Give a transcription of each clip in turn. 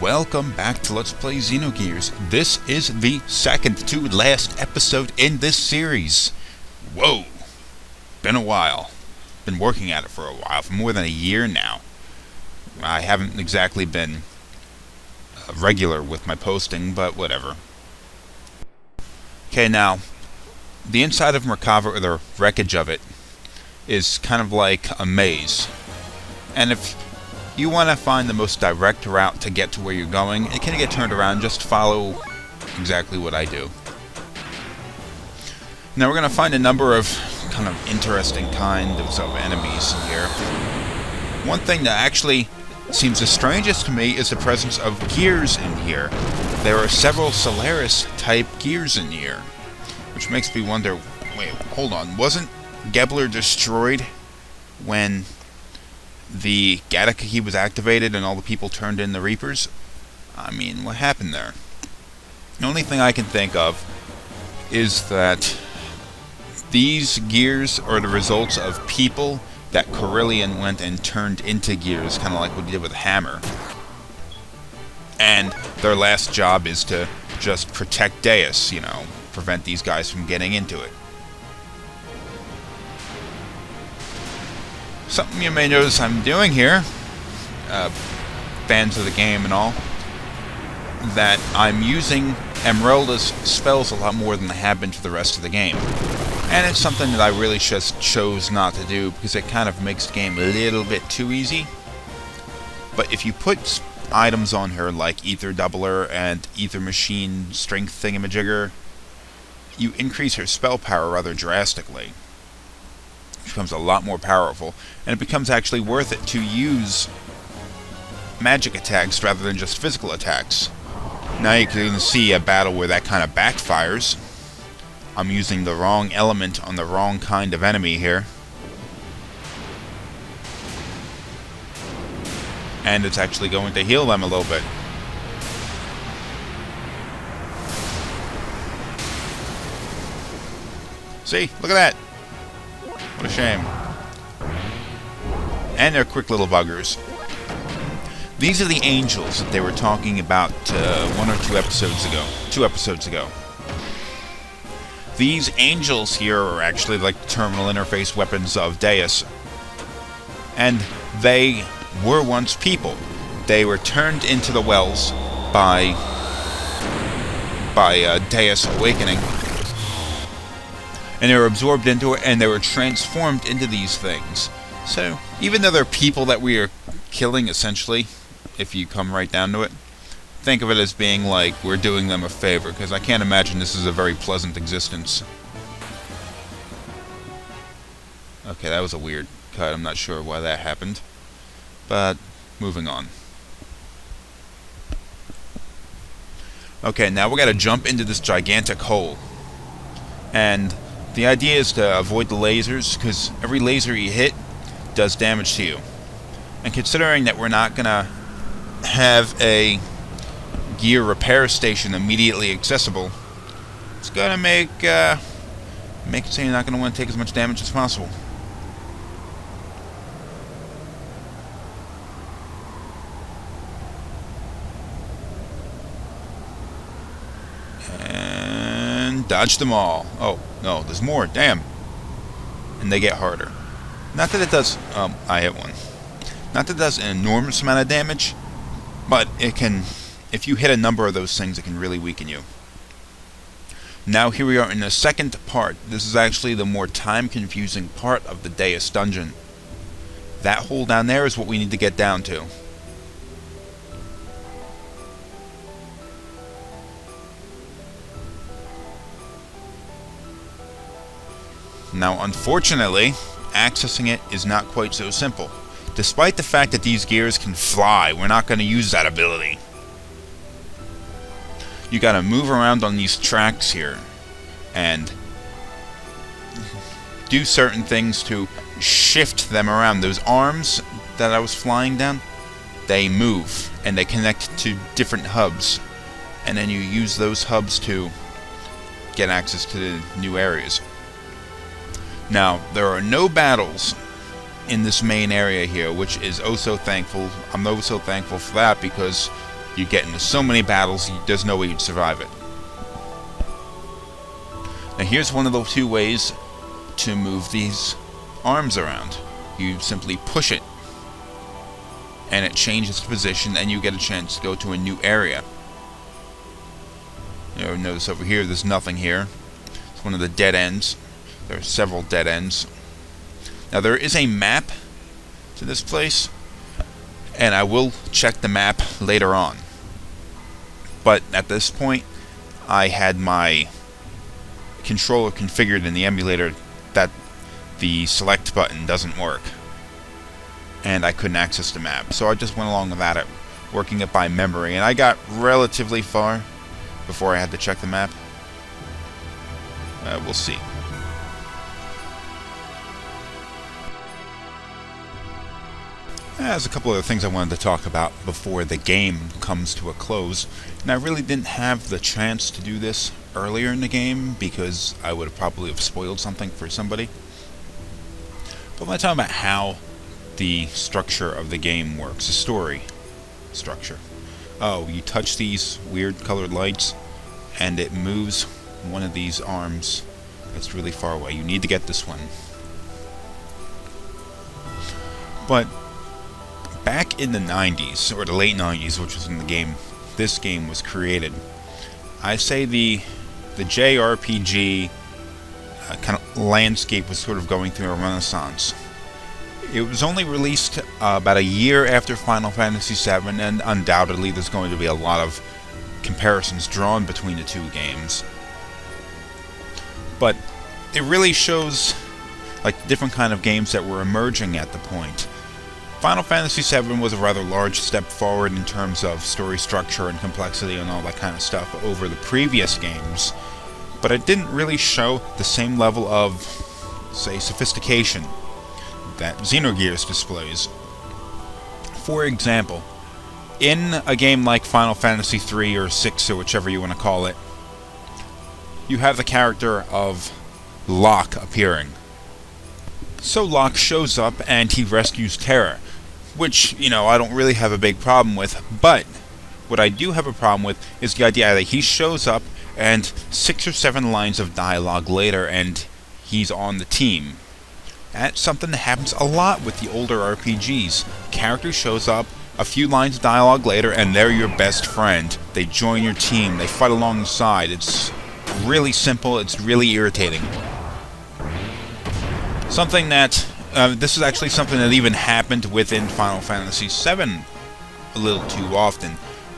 welcome back to Let's Play Xenogears. This is the second to last episode in this series. Whoa! Been a while. Been working at it for a while, for more than a year now. I haven't exactly been regular with my posting, but whatever. Okay, now, the inside of Merkava, or the wreckage of it, is kind of like a maze. And if you want to find the most direct route to get to where you're going, it can get turned around. Just follow exactly what I do. Now we're going to find a number of kind of interesting kinds of enemies here. One thing that actually seems the strangest to me is the presence of gears in here. There are several Solaris type gears in here, which makes me wonder, wait, hold on, wasn't Gebler destroyed when the Gattaca key was activated and all the people turned in the Reapers? I mean, what happened there? The only thing I can think of is that these gears are the results of people that Krelien went and turned into gears, kind of like what he did with Hammer. And their last job is to just protect Deus, you know, prevent these guys from getting into it. Something you may notice I'm doing here, fans of the game and all, that I'm using Emeralda's spells a lot more than I have been for the rest of the game. And it's something that I really just chose not to do because it kind of makes the game a little bit too easy. But if you put items on her like Ether Doubler and Ether Machine Strength Thingamajigger, you increase her spell power rather drastically. It becomes a lot more powerful, and it becomes actually worth it to use magic attacks rather than just physical attacks. Now you can see a battle where that kind of backfires. I'm using the wrong element on the wrong kind of enemy here. And it's actually going to heal them a little bit. See? Look at that! What a shame. And they're quick little buggers. These are the angels that they were talking about 1 or 2 episodes ago. 2 episodes ago. These angels here are actually like the terminal interface weapons of Deus. And they were once people. They were turned into the wells by Deus awakening. And they were absorbed into it, and they were transformed into these things. So, even though they're people that we are killing, essentially, if you come right down to it, think of it as being like we're doing them a favor, because I can't imagine this is a very pleasant existence. Okay, that was a weird cut. I'm not sure why that happened. But, moving on. Okay, now we gotta jump into this gigantic hole. And the idea is to avoid the lasers, because every laser you hit does damage to you. And considering that we're not going to have a gear repair station immediately accessible, it's going to make it so you're not going to want to take as much damage as possible. And dodge them all. Oh, no, there's more. Damn. And they get harder. Not that it does... I hit one. Not that it does an enormous amount of damage, but it can... If you hit a number of those things, it can really weaken you. Now here we are in the second part. This is actually the more time-confusing part of the Deus dungeon. That hole down there is what we need to get down to. Now, unfortunately, accessing it is not quite so simple. Despite the fact that these gears can fly, we're not going to use that ability. You gotta move around on these tracks here and do certain things to shift them around. Those arms that I was flying down, they move and they connect to different hubs. And then you use those hubs to get access to the new areas. Now, there are no battles in this main area here, which is oh so thankful. I'm oh so thankful for that, because You get into so many battles, there's no way you'd survive it. Now here's one of the two ways to move these arms around. You simply push it, and it changes position, and you get a chance to go to a new area. You know, notice over here, there's nothing here. It's one of the dead ends. There are several dead ends. Now there is a map to this place, and I will check the map later on. But at this point, I had my controller configured in the emulator that the select button doesn't work, and I couldn't access the map. So I just went along with that, working it by memory, and I got relatively far before I had to check the map. We'll see. There's a couple other things I wanted to talk about before the game comes to a close, and I really didn't have the chance to do this earlier in the game because I would have probably have spoiled something for somebody. But I want to talk about how the structure of the game works, the story structure. Oh, you touch these weird colored lights, and it moves one of these arms that's really far away. You need to get this one. But back in the 90s, or the late 90s, which was when this game was created, I say the JRPG kind of landscape was sort of going through a renaissance. It was only released about a year after Final Fantasy VII, and undoubtedly there's going to be a lot of comparisons drawn between the two games. But it really shows like different kind of games that were emerging at the point. Final Fantasy VII was a rather large step forward in terms of story structure and complexity and all that kind of stuff over the previous games, but it didn't really show the same level of, say, sophistication that Xenogears displays. For example, in a game like Final Fantasy III or VI or whichever you want to call it, you have the character of Locke appearing. So Locke shows up and he rescues Terra, which, you know, I don't really have a big problem with, but what I do have a problem with is the idea that he shows up and 6 or 7 lines of dialogue later and he's on the team. That's something that happens a lot with the older RPGs. Character shows up, a few lines of dialogue later, and they're your best friend. They join your team, they fight alongside. It's really simple, it's really irritating. Something that, this is actually something that even happened within Final Fantasy VII a little too often.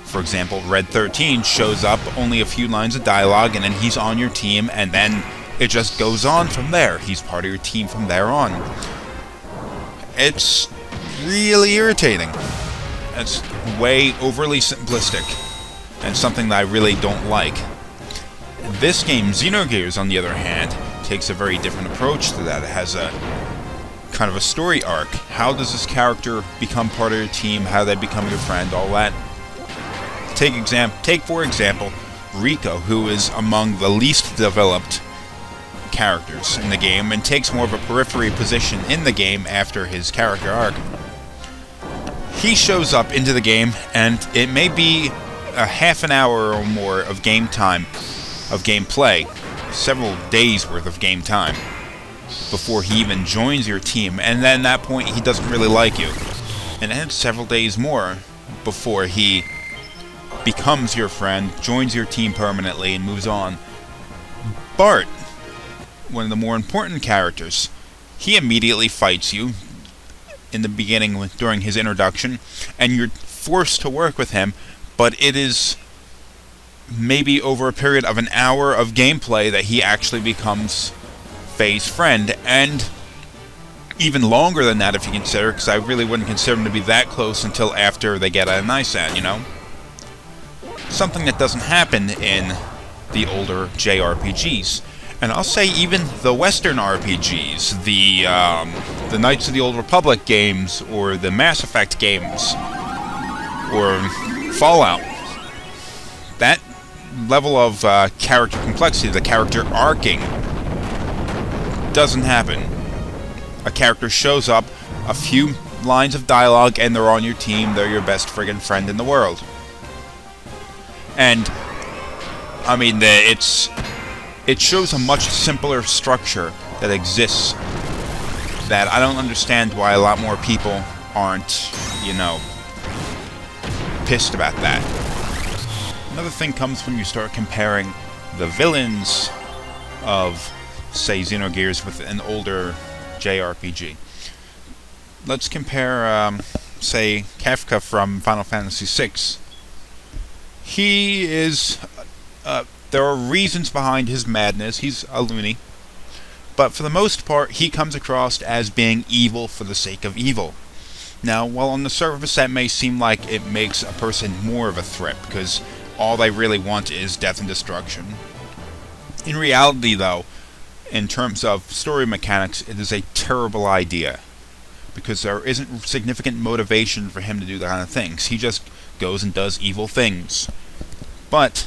For example, Red 13 shows up, only a few lines of dialogue, and then he's on your team, and then it just goes on from there. He's part of your team from there on. It's really irritating. It's way overly simplistic, and something that I really don't like. This game, Xenogears, on the other hand, takes a very different approach to that. It has a kind of a story arc. How does this character become part of your team? How do they become your friend? All that. Take for example, Rico, who is among the least developed characters in the game and takes more of a periphery position in the game after his character arc. He shows up into the game, and it may be a half an hour or more of game time, of gameplay, several days worth of game time, before he even joins your team, and then at that point he doesn't really like you. And then several days more before he becomes your friend, joins your team permanently, and moves on. Bart, one of the more important characters, he immediately fights you in the beginning during his introduction, and you're forced to work with him, but it is maybe over a period of an hour of gameplay that he actually becomes Faye's friend, and even longer than that if you consider, because I really wouldn't consider him to be that close until after they get a nice ad, you know? Something that doesn't happen in the older JRPGs. And I'll say even the Western RPGs, the Knights of the Old Republic games, or the Mass Effect games, or Fallout, that level of character complexity, the character arcing, doesn't happen. A character shows up, a few lines of dialogue, and they're on your team, they're your best friggin' friend in the world. And I mean, it shows a much simpler structure that exists that I don't understand why a lot more people aren't, you know, pissed about that. Another thing comes when you start comparing the villains of, say, Xenogears with an older JRPG. Let's compare, say, Kefka from Final Fantasy VI. He is... there are reasons behind his madness. He's a loony. But for the most part, he comes across as being evil for the sake of evil. Now, while on the surface that may seem like it makes a person more of a threat, because all they really want is death and destruction. In reality, though, in terms of story mechanics, it is a terrible idea. Because there isn't significant motivation for him to do that kind of things. He just goes and does evil things. But,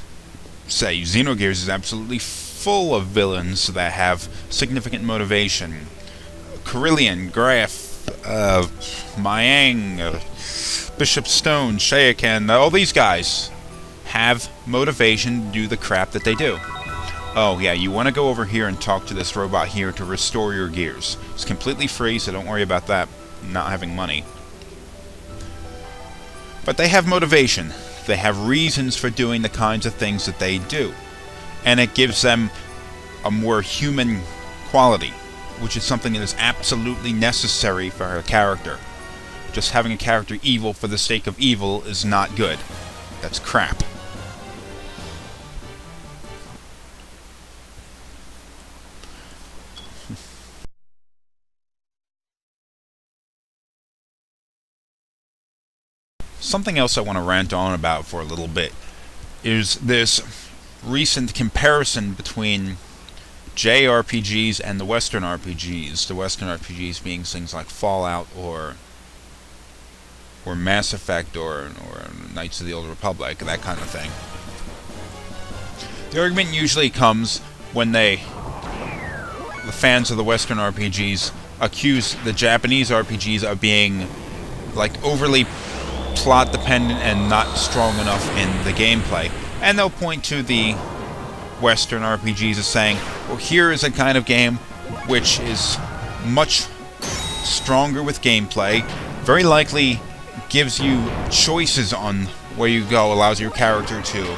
say, Xenogears is absolutely full of villains that have significant motivation. Krelien, Graf, Mayang, Bishop Stone, Shayakan, all these guys have motivation to do the crap that they do. Oh yeah, you want to go over here and talk to this robot here to restore your gears. It's completely free, so don't worry about that, not having money. But they have motivation. They have reasons for doing the kinds of things that they do. And it gives them a more human quality, which is something that is absolutely necessary for a character. Just having a character evil for the sake of evil is not good. That's crap. Something else I want to rant on about for a little bit is this recent comparison between JRPGs and the Western RPGs. The Western RPGs being things like Fallout or Mass Effect or Knights of the Old Republic, that kind of thing. The argument usually comes when the fans of the Western RPGs accuse the Japanese RPGs of being like overly plot dependent and not strong enough in the gameplay. And they'll point to the Western RPGs as saying, well, here is a kind of game which is much stronger with gameplay, very likely gives you choices on where you go, allows your character to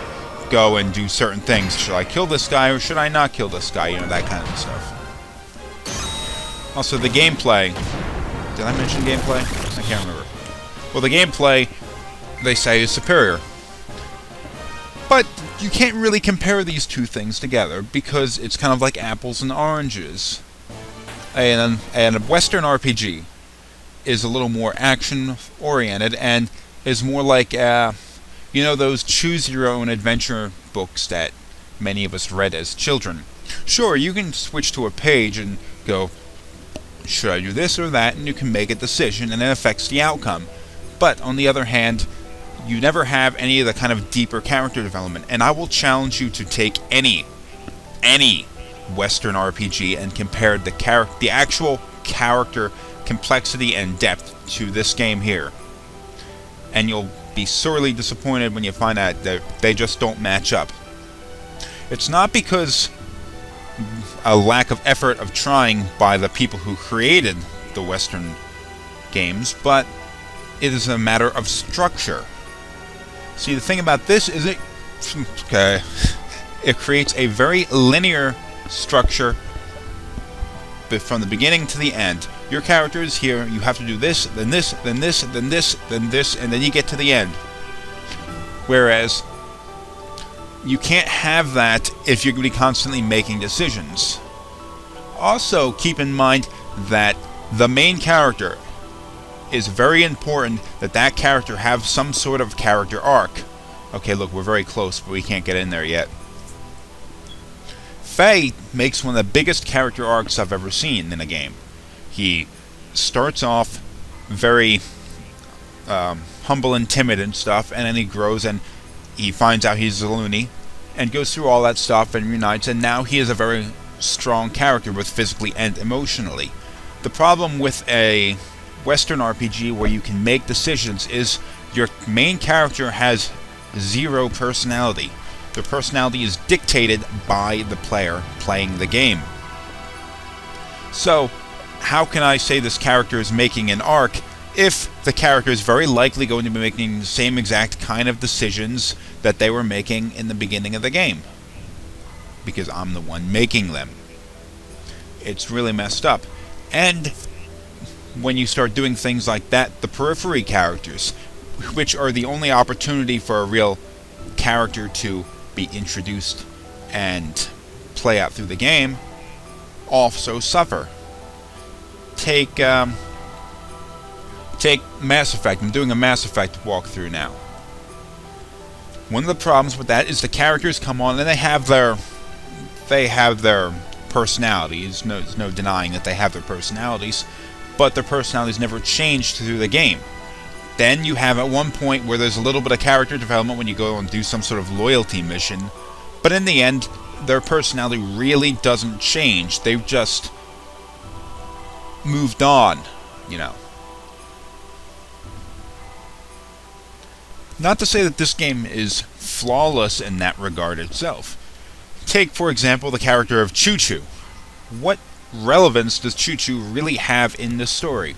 go and do certain things. Should I kill this guy or should I not kill this guy? You know, that kind of stuff. Also, the gameplay. Did I mention gameplay? I can't remember. Well, the gameplay, they say, is superior. But you can't really compare these two things together because it's kind of like apples and oranges. And a Western RPG is a little more action-oriented and is more like, you know, those choose-your-own-adventure books that many of us read as children. Sure, you can switch to a page and go, should I do this or that, and you can make a decision, and it affects the outcome. But, on the other hand, you never have any of the kind of deeper character development, and I will challenge you to take any Western RPG and compare the actual character complexity and depth to this game here. And you'll be sorely disappointed when you find out that they just don't match up. It's not because a lack of effort of trying by the people who created the Western games, but it is a matter of structure. See, the thing about this is it creates a very linear structure from the beginning to the end. Your character is here, you have to do this, then this, then this, then this, then this, and then you get to the end. Whereas, you can't have that if you're going to be constantly making decisions. Also, keep in mind that the main character is very important that that character have some sort of character arc. Okay, look, we're very close, but we can't get in there yet. Faye makes one of the biggest character arcs I've ever seen in a game. He starts off very humble and timid and stuff, and then he grows and he finds out he's a loony, and goes through all that stuff and unites, and now he is a very strong character, both physically and emotionally. The problem with a Western RPG where you can make decisions is your main character has zero personality. Their personality is dictated by the player playing the game. So, how can I say this character is making an arc if the character is very likely going to be making the same exact kind of decisions that they were making in the beginning of the game? Because I'm the one making them. It's really messed up. And when you start doing things like that, the periphery characters, which are the only opportunity for a real character to be introduced and play out through the game, also suffer. Take Mass Effect. I'm doing a Mass Effect walkthrough now. One of the problems with that is the characters come on and they have their personalities. There's no denying that they have their personalities, but their personalities never change through the game. Then you have at one point where there's a little bit of character development when you go and do some sort of loyalty mission, but in the end, their personality really doesn't change. They've just moved on, you know. Not to say that this game is flawless in that regard itself. Take, for example, the character of Chu-chu. What relevance does chu-chu really have in this story?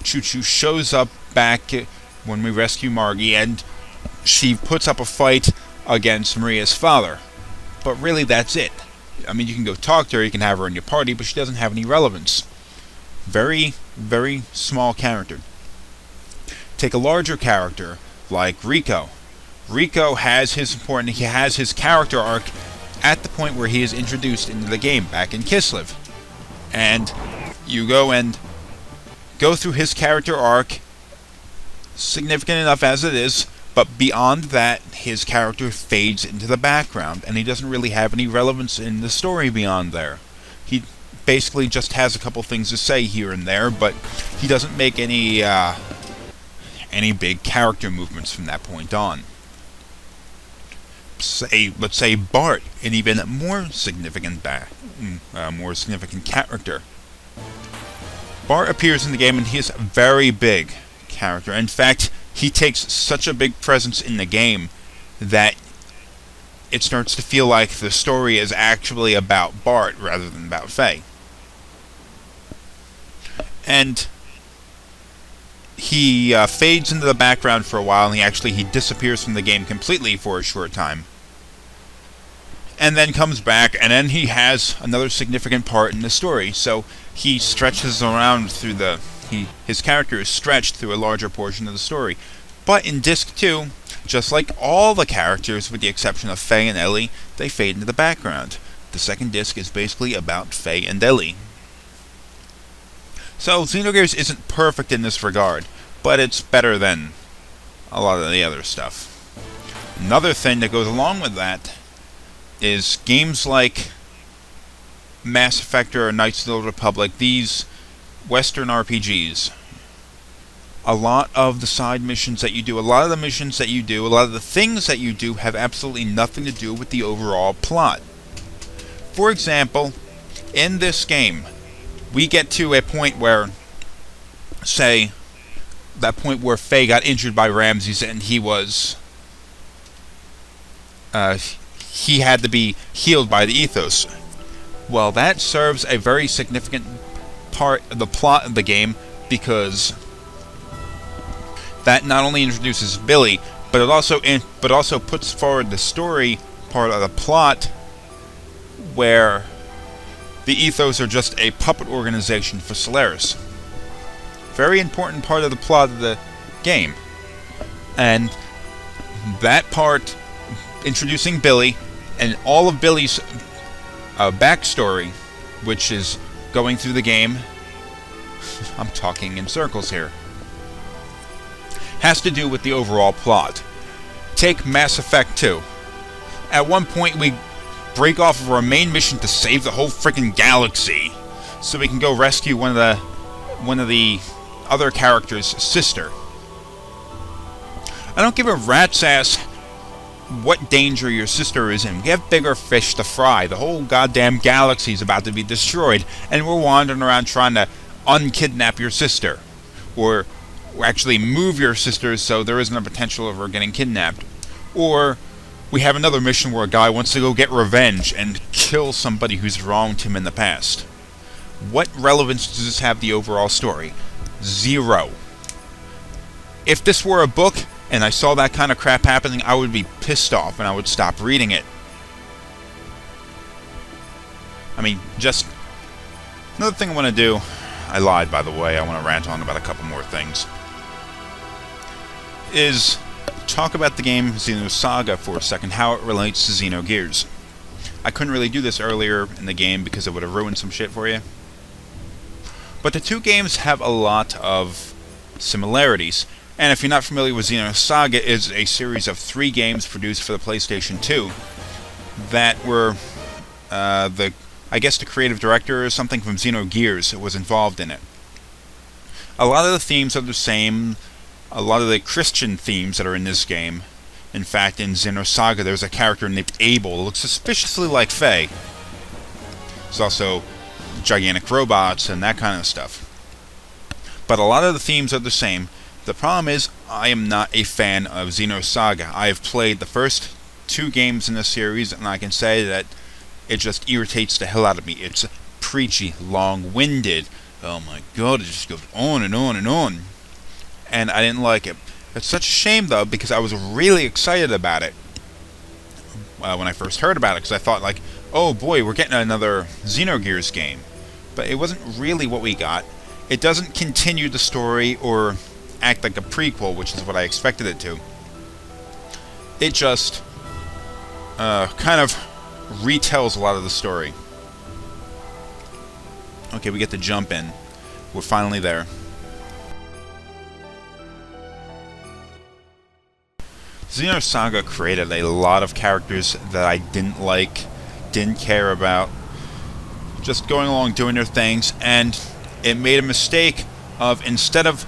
Chu-chu shows up back when we rescue Margie, and she puts up a fight against Maria's father. But really, that's it. I mean, you can go talk to her, you can have her in your party, but she doesn't have any relevance. Very, very small character. Take a larger character, like Rico. Rico has his character arc at the point where he is introduced into the game, back in Kislev. And you go through his character arc, significant enough as it is, but beyond that, his character fades into the background, and he doesn't really have any relevance in the story beyond there. He basically just has a couple things to say here and there, but he doesn't make any big character movements from that point on. Let's say Bart, an even more significant character. Bart appears in the game and he is a very big character. In fact, he takes such a big presence in the game that it starts to feel like the story is actually about Bart rather than about Faye. And he fades into the background for a while, and he disappears from the game completely for a short time. And then comes back, and then he has another significant part in the story. So he stretches around through his character is stretched through a larger portion of the story. But in Disc 2, just like all the characters, with the exception of Faye and Ellie, they fade into the background. The second disc is basically about Faye and Ellie. So Xenogears isn't perfect in this regard, but it's better than a lot of the other stuff. Another thing that goes along with that is games like Mass Effect or Knights of the Old Republic, these Western RPGs. A lot of the side missions that you do, a lot of the missions that you do, a lot of the things that you do have absolutely nothing to do with the overall plot. For example, in this game, we get to a point where, say, that point where Faye got injured by Ramses and he had to be healed by the Ethos. Well, that serves a very significant part of the plot of the game, because that not only introduces Billy, but it also puts forward the story part of the plot, where the Ethos are just a puppet organization for Solaris. Very important part of the plot of the game. And that part, introducing Billy, and all of Billy's backstory, which is going through the game, I'm talking in circles here, has to do with the overall plot. Take Mass Effect 2. At one point we break off of our main mission to save the whole freaking galaxy, so we can go rescue one of the other characters' sister. I don't give a rat's ass what danger your sister is in. We have bigger fish to fry. The whole goddamn galaxy is about to be destroyed, and we're wandering around trying to unkidnap your sister, or actually move your sister so there isn't a potential of her getting kidnapped. Or we have another mission where a guy wants to go get revenge and kill somebody who's wronged him in the past. What relevance does this have to the overall story? Zero. If this were a book and I saw that kind of crap happening, I would be pissed off and I would stop reading it. I mean, just another thing I want to do. I lied, by the way. I want to rant on about a couple more things. Is talk about the game Xenosaga for a second, how it relates to Xenogears. I couldn't really do this earlier in the game because it would have ruined some shit for you. But the two games have a lot of similarities. And if you're not familiar with Xenosaga, it's a series of 3 games produced for the PlayStation 2 that were I guess the creative director or something from Xenogears was involved in it. A lot of the themes are the same. A lot of the Christian themes that are in this game. In fact, in Xenosaga, there's a character named Abel who looks suspiciously like Faye. There's also gigantic robots and that kind of stuff. But a lot of the themes are the same. The problem is, I am not a fan of Xenosaga. I have played the first 2 games in the series, and I can say that it just irritates the hell out of me. It's preachy, long-winded. Oh my god, it just goes on and on and on. And I didn't like it. It's such a shame, though, because I was really excited about it when I first heard about it, because I thought, like, oh boy, we're getting another Xenogears game. But it wasn't really what we got. It doesn't continue the story or act like a prequel, which is what I expected it to. It just kind of retells a lot of the story. Okay, we get the jump in. We're finally there. Xenosaga created a lot of characters that I didn't like, didn't care about, just going along doing their things, and it made a mistake of, instead of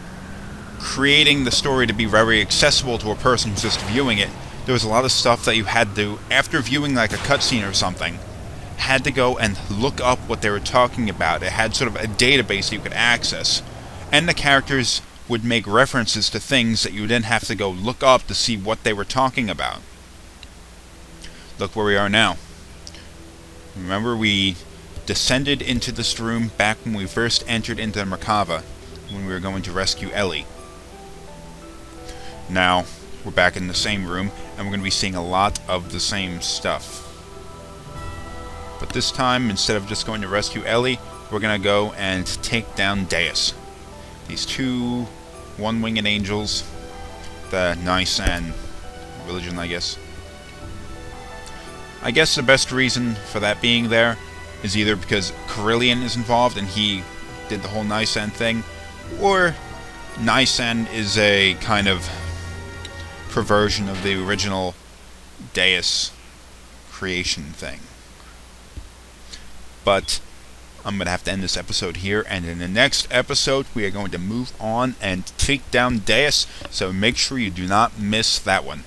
creating the story to be very accessible to a person who's just viewing it, there was a lot of stuff that you had to, after viewing like a cutscene or something, had to go and look up what they were talking about. It had sort of a database that you could access, and the characters would make references to things that you didn't have to go look up to see what they were talking about. Look where we are now. Remember, we descended into this room back when we first entered into the Merkava, when we were going to rescue Ellie. Now, we're back in the same room, and we're going to be seeing a lot of the same stuff. But this time, instead of just going to rescue Ellie, we're going to go and take down Deus. These 2 one-winged angels, the Nisan religion, I guess. I guess the best reason for that being there is either because Krelien is involved and he did the whole Nisan thing, or Nisan is a kind of perversion of the original Deus creation thing. But I'm going to have to end this episode here, and in the next episode we are going to move on and take down Deus, so make sure you do not miss that one.